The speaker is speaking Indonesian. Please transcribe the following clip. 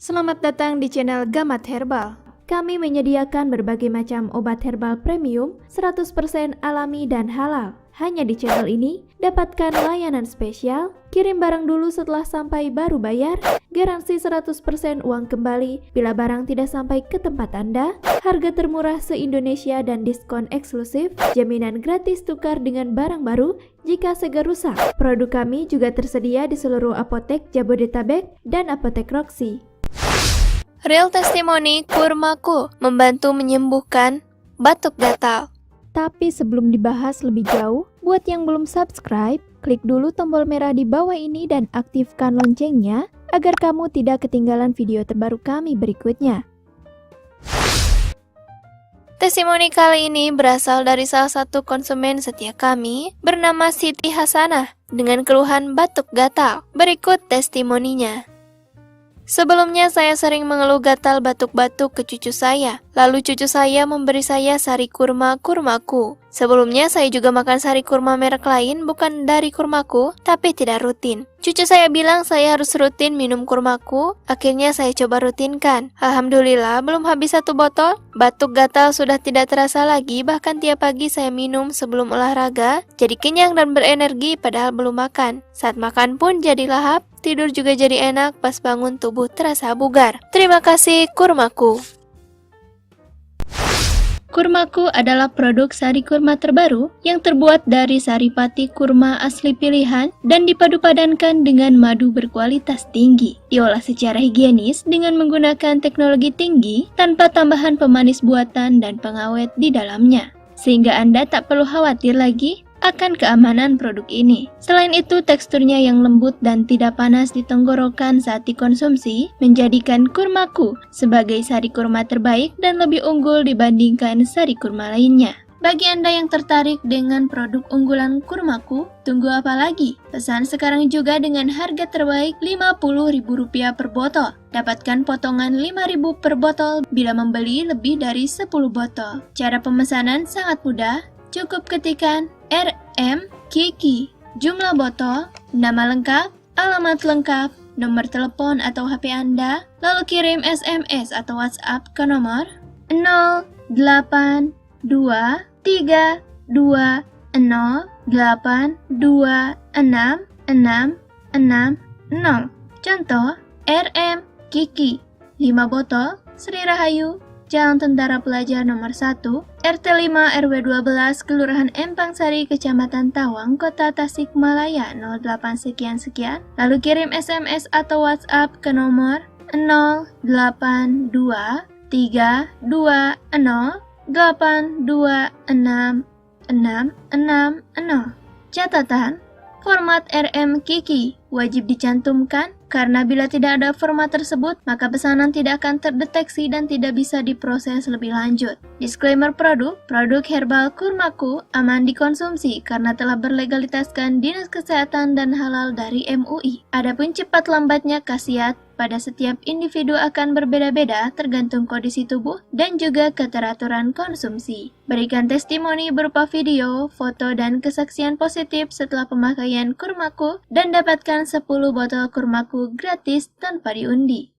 Selamat datang di channel Gamat Herbal. Kami menyediakan berbagai macam obat herbal premium 100% alami dan halal. Hanya di channel ini, dapatkan layanan spesial, kirim barang dulu setelah sampai baru bayar, garansi 100% uang kembali bila barang tidak sampai ke tempat Anda, harga termurah se-Indonesia dan diskon eksklusif, jaminan gratis tukar dengan barang baru jika segar rusak. Produk kami juga tersedia di seluruh apotek Jabodetabek dan apotek Roxy. Real testimoni kurmaku membantu menyembuhkan batuk gatal. Tapi sebelum dibahas lebih jauh, buat yang belum subscribe, klik dulu tombol merah di bawah ini dan aktifkan loncengnya agar kamu tidak ketinggalan video terbaru kami berikutnya. Testimoni kali ini berasal dari salah satu konsumen setia kami bernama Siti Hasanah dengan keluhan batuk gatal. Berikut testimoninya. Sebelumnya saya sering mengeluh gatal batuk-batuk ke cucu saya. Lalu cucu saya memberi saya sari kurmaku. Sebelumnya saya juga makan sari kurma merek lain bukan dari kurmaku, tapi tidak rutin. Cucu saya bilang saya harus rutin minum kurmaku. Akhirnya saya coba rutinkan. Alhamdulillah belum habis 1 botol, batuk gatal sudah tidak terasa lagi. Bahkan tiap pagi saya minum sebelum olahraga. Jadi kenyang dan berenergi padahal belum makan. Saat makan pun jadi lahap. Tidur juga jadi enak, pas bangun tubuh terasa bugar. Terima kasih kurmaku. Kurmaku adalah produk sari kurma terbaru yang terbuat dari saripati kurma asli pilihan dan dipadu-padankan dengan madu berkualitas tinggi. Diolah secara higienis dengan menggunakan teknologi tinggi tanpa tambahan pemanis buatan dan pengawet di dalamnya. Sehingga Anda tak perlu khawatir lagi akan keamanan produk ini. Selain itu, teksturnya yang lembut dan tidak panas di tenggorokan saat dikonsumsi menjadikan kurmaku sebagai sari kurma terbaik dan lebih unggul dibandingkan sari kurma lainnya. Bagi Anda yang tertarik dengan produk unggulan kurmaku, tunggu apa lagi? Pesan sekarang juga dengan harga terbaik Rp50.000 per botol. Dapatkan potongan Rp5.000 per botol bila membeli lebih dari 10 botol. Cara pemesanan sangat mudah. Cukup ketikkan RM Kiki, jumlah botol, nama lengkap, alamat lengkap, nomor telepon atau HP Anda, lalu kirim SMS atau WhatsApp ke nomor 0823208260. Contoh, RM Kiki, 5 botol, Sri Rahayu, Jalan Tentara Pelajar nomor 1, RT 5 RW 12, Kelurahan Empang Sari, Kecamatan Tawang, Kota Tasikmalaya 08 sekian-sekian. Lalu kirim SMS atau WhatsApp ke nomor 082230826660. Catatan, format RM Kiki wajib dicantumkan karena bila tidak ada format tersebut, maka pesanan tidak akan terdeteksi dan tidak bisa diproses lebih lanjut. Disclaimer produk herbal kurmaku aman dikonsumsi karena telah berlegalitaskan Dinas Kesehatan dan Halal dari MUI. Adapun cepat lambatnya khasiat pada setiap individu akan berbeda-beda tergantung kondisi tubuh dan juga keteraturan konsumsi. Berikan testimoni berupa video, foto, dan kesaksian positif setelah pemakaian kurmaku dan dapatkan 10 botol kurmaku gratis tanpa diundi.